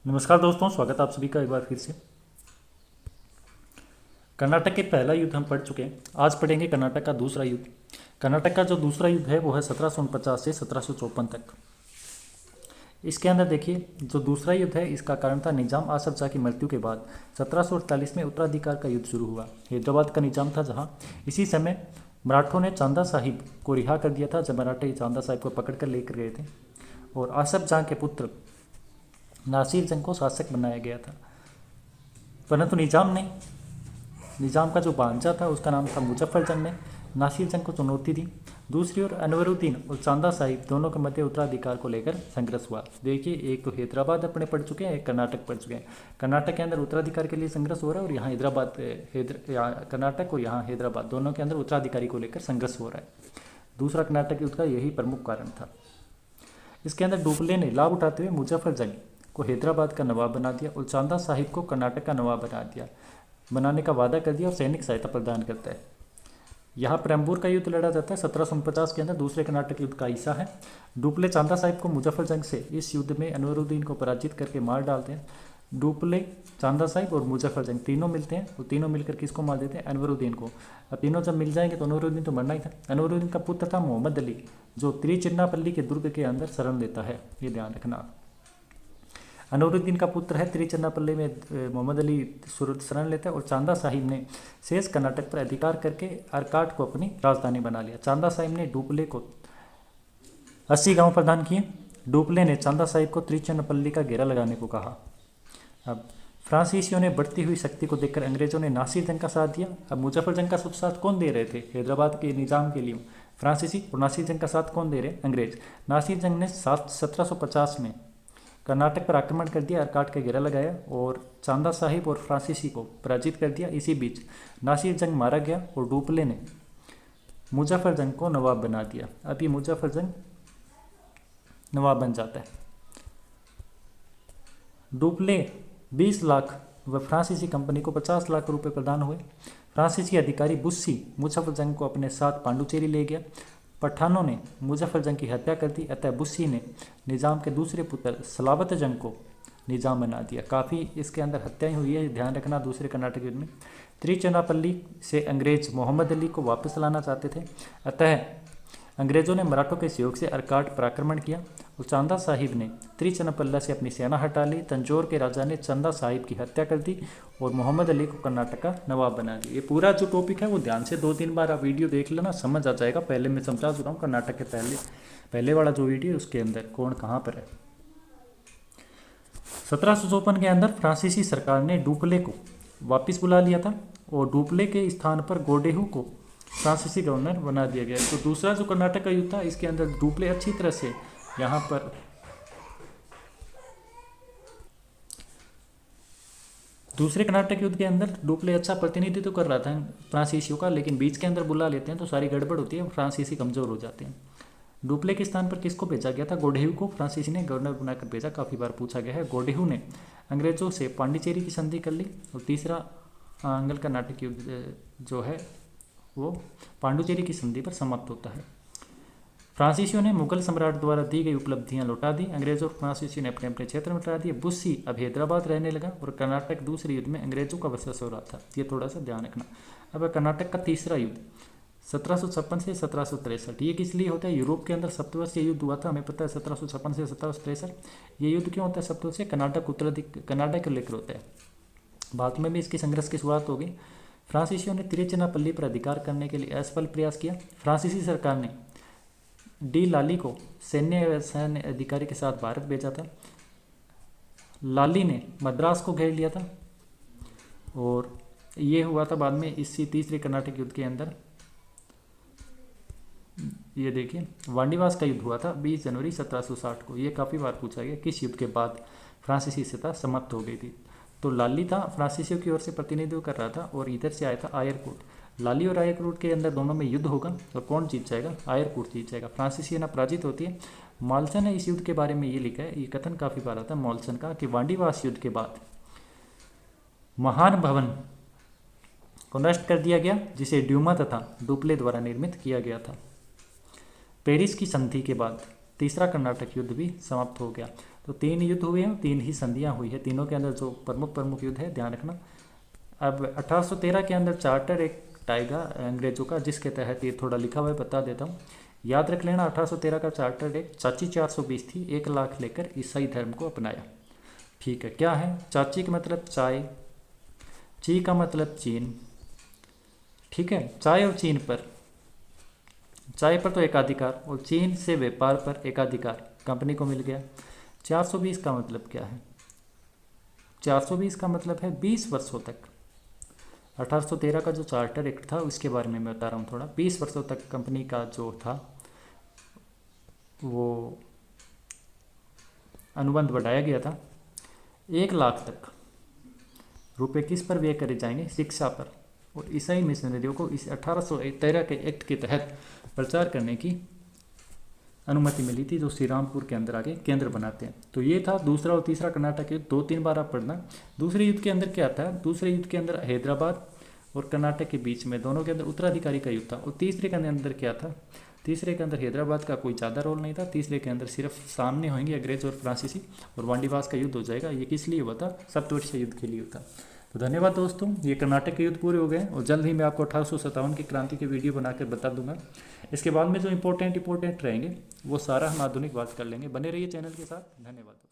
नमस्कार दोस्तों, स्वागत है आप सभी का एक बार फिर से। कर्नाटक के पहला युद्ध हम पढ़ चुके हैं। आज पढ़ेंगे कर्नाटक का दूसरा युद्ध। कर्नाटक का जो दूसरा युद्ध है वो है 1749 से 1754 तक। इसके अंदर देखिए, जो दूसरा युद्ध है इसका कारण था निजाम आसफ जाह की मृत्यु के बाद 1748 में उत्तराधिकार का युद्ध शुरू हुआ। हैदराबाद का निजाम था जहाँ इसी समय मराठों ने चांदा साहिब को रिहा कर दिया था, जब मराठे चांदा साहिब को पकड़ कर लेकर गए थे, और आसफ जाह के पुत्र नासिर जंग को शासक बनाया गया था। परंतु निजाम का जो भांजा था उसका नाम था मुजफ्फर जंग ने नासिर जंग को चुनौती दी। दूसरी ओर अनवरुद्दीन और चांदा साहिब दोनों के मध्य उत्तराधिकार को लेकर संघर्ष हुआ। देखिए, एक तो हैदराबाद अपने पढ़ चुके हैं, एक कर्नाटक पढ़ चुके हैं। कर्नाटक के अंदर उत्तराधिकार के लिए संघर्ष हो रहा है और यहाँ कर्नाटक और यहाँ हैदराबाद दोनों के अंदर उत्तराधिकारी को लेकर संघर्ष हो रहा है। दूसरा कर्नाटक युद्ध का यही प्रमुख कारण था। इसके अंदर डुप्ले ने लाभ उठाते हुए मुजफ्फर जंग को हैदराबाद का नवाब बना दिया और चांदा साहिब को कर्नाटक का नवाब बनाने का वादा कर दिया और सैनिक सहायता प्रदान करता है। यहाँ प्रेम्बूर का युद्ध लड़ा जाता है 1749 के अंदर, दूसरे कर्नाटक युद्ध का हिस्सा है। डुप्ले चांदा साहिब को मुजफ्फर जंग से इस युद्ध में अनवरुद्दीन को पराजित करके मार डालते हैं। डुप्ले, चांदा साहिब और मुजफ्फर जंग तीनों मिलते हैं और तीनों मिलकर किसको मार देते हैं? अनवरुद्दीन को। अब तीनों जब मिल जाएंगे तो अनवरुद्दीन तो मरना ही था। अनवरुद्दीन का पुत्र था मोहम्मद अली, जो त्रिचिन्नापल्ली के दुर्ग के अंदर शरण लेता है, ये ध्यान रखना। अनवरुद्दीन का पुत्र है, त्रिचिन्नापल्ली में मोहम्मद अली शरण लेता है और चांदा साहिब ने शेष कर्नाटक पर अधिकार करके अरकाट को अपनी राजधानी बना लिया। चांदा साहिब ने डुप्ले को 80 गांव प्रदान किए। डुप्ले ने चांदा साहिब को त्रिचिन्नापल्ली का घेरा लगाने को कहा। अब फ्रांसीसियों ने बढ़ती हुई शक्ति को देखकर अंग्रेजों ने नासिर जंग का साथ दिया। अब मुजफ्फर जंग का शुभ साथ कौन दे रहे थे? हैदराबाद के निजाम के लिए फ्रांसीसी, और नासिर जंग का साथ कौन दे रहे? अंग्रेज। नासिर जंग ने 1750 में कर्नाटक पर आक्रमण कर दिया, अरकाट का घेरा लगाया और चांदा साहिब और फ्रांसीसी को पराजित कर दिया। इसी बीच नासिर जंग मारा गया और डुप्ले ने मुजफ्फर जंग को नवाब बना दिया। अब ये मुजफ्फर जंग नवाब बन जाता है। डुप्ले 20 लाख व फ्रांसीसी कंपनी को 50 लाख रुपए प्रदान हुए। फ्रांसीसी अधिकारी बुस्सी मुजफ्फर जंग को अपने साथ पांडुचेरी ले गया। पठानों ने मुजफ्फर जंग की हत्या कर दी, अतः बुस्सी ने निजाम के दूसरे पुत्र सलावत जंग को निजाम बना दिया। काफ़ी इसके अंदर हत्याएं हुई है, ध्यान रखना। दूसरे कर्नाटक युद्ध में त्रिचिन्नापल्ली से अंग्रेज मोहम्मद अली को वापस लाना चाहते थे, अतः अंग्रेजों ने मराठों के सहयोग से अरकाट पर आक्रमण किया और चांदा साहिब ने त्रिचिन्नापल्ली से अपनी सेना हटा ली। तंजौर के राजा ने चांदा साहिब की हत्या कर दी और मोहम्मद अली को कर्नाटक का नवाब बना दिया। ये पूरा जो टॉपिक है वो ध्यान से 2-3 बार आप वीडियो देख लेना, समझ आ जाएगा। पहले मैं समझा चुका हूँ कर्नाटक के पहले वाला जो वीडियो उसके अंदर कौन कहाँ पर है। 1754 के अंदर फ्रांसीसी सरकार ने डुप्ले को वापस बुला लिया था और डुप्ले के स्थान पर गोडेहू को फ्रांसीसी गवर्नर बना दिया गया। तो दूसरा जो कर्नाटक का युद्ध था इसके अंदर डुप्ले अच्छी तरह से यहाँ पर दूसरे कर्नाटक युद्ध के अंदर डुप्ले अच्छा प्रतिनिधित्व कर रहा था फ्रांसीसियों का, लेकिन बीच के अंदर बुला लेते हैं तो सारी गड़बड़ होती है, फ्रांसीसी कमजोर हो जाते हैं। डुप्ले के स्थान पर किसको भेजा गया था? गोडेहू को फ्रांसीसी ने गवर्नर बनाकर भेजा। काफ़ी बार पूछा गया है। गोडेहू ने अंग्रेजों से पांडिचेरी की संधि कर ली और तीसरा आंग्ल कर्नाटक युद्ध जो है वो पांडुचेरी की संधि पर समाप्त होता है। फ्रांसीसियों ने मुगल सम्राट द्वारा दी गई उपलब्धियां लौटा दी। अंग्रेजों और फ्रांसीसियों ने अपने अपने क्षेत्र में हटा दिए। बुस्सी अब हैदराबाद रहने लगा और कर्नाटक दूसरे युद्ध में अंग्रेजों का वर्चस्व हो रहा था। ये थोड़ा सा ध्यान रखना। अब कर्नाटक का तीसरा युद्ध 1756 से 1763। ये किस लिए होता है? यूरोप के अंदर सप्तवर्षीय युद्ध हुआ था, हमें पता है 1756 से 1763। ये युद्ध क्यों होता है? सप्तवर्षीय कर्नाटक को लेकर होता है। बाद में भी इसकी संघर्ष की शुरुआत होगी। फ्रांसीसियों ने त्रिचिन्नापल्ली पर अधिकार करने के लिए असफल प्रयास किया। फ्रांसीसी सरकार ने डी लाली को सैन्य अधिकारी के साथ भारत भेजा था। लाली ने मद्रास को घेर लिया था और ये हुआ था बाद में इसी तीसरे कर्नाटक युद्ध के अंदर। ये देखिए, वांडीवास का युद्ध हुआ था 20 जनवरी 1760 को। ये काफ़ी बार पूछा गया किस युद्ध के बाद फ्रांसीसी सत्ता समाप्त हो गई थी। तो लाली था फ्रांसीसियों की ओर से प्रतिनिधित्व कर रहा था और इधर से आया था आयरकूट। लाली और आयरकूट के अंदर दोनों में युद्ध होगा और कौन जीत जाएगा? आयरकूट जीत जाएगा। फ्रांसीसी ना पराजित होती है। मॉल्सन ने इस युद्ध के बारे में ये लिखा है, ये कथन काफ़ी बार आता है मॉल्सन का, कि वांडीवास युद्ध के बाद महान भवन को नष्ट कर दिया गया जिसे ड्यूमा तथा डुप्ले द्वारा निर्मित किया गया था। पेरिस की संधि के बाद तीसरा कर्नाटक युद्ध भी समाप्त हो गया। तो 3 युद्ध हुए हैं, 3 ही संधियां हुई है, तीनों के अंदर जो प्रमुख युद्ध है ध्यान रखना। अब 1813 के अंदर चार्टर एक्ट आएगा अंग्रेजों का, जिसके तहत ये थोड़ा लिखा हुआ है, बता देता हूँ, याद रख लेना। 1813 का चार्टर एक्ट, चाची 420 थी, 1 लाख लेकर ईसाई धर्म को अपनाया। ठीक है, क्या है चाची का मतलब चाय, ची का मतलब चीन। ठीक है, चाय और चीन पर, चाय पर तो एकाधिकार और चीन से व्यापार पर एकाधिकार कंपनी को मिल गया। 420 का मतलब क्या है? 420 का मतलब है 20 वर्षों तक। 1813 का जो चार्टर एक्ट था उसके बारे में मैं बता रहा हूँ थोड़ा। 20 वर्षों तक कंपनी का जो था वो अनुबंध बढ़ाया गया था। 1 लाख तक रुपए किस पर व्यय करे जाएंगे? शिक्षा पर। और ईसाई मिशनरियों को इस 1813 के एक्ट के तहत प्रचार करने की अनुमति मिली थी, जो श्री रामपुर के अंदर आगे केंद्र बनाते हैं। तो ये था दूसरा और तीसरा कर्नाटक युद्ध, 2-3 बार आप पढ़ना। दूसरे युद्ध के अंदर क्या था? दूसरे युद्ध के अंदर हैदराबाद और कर्नाटक के बीच में, दोनों के अंदर उत्तराधिकारी का युद्ध था। और तीसरे के अंदर क्या था? तीसरे के अंदर हैदराबाद का कोई ज़्यादा रोल नहीं था। तीसरे के अंदर सिर्फ सामने होंगे अंग्रेज और फ्रांसीसी, और वांडीवास का युद्ध हो जाएगा। ये किस लिए हुआ था? सप्तवर्षीय युद्ध के लिए हुआ था। तो धन्यवाद दोस्तों, ये कर्नाटक के युद्ध पूरे हो गए और जल्द ही मैं आपको 1857 की क्रांति के वीडियो बनाकर बता दूंगा। इसके बाद में जो इंपॉर्टेंट रहेंगे वो सारा हम आधुनिक बात कर लेंगे। बने रहिए चैनल के साथ। धन्यवाद।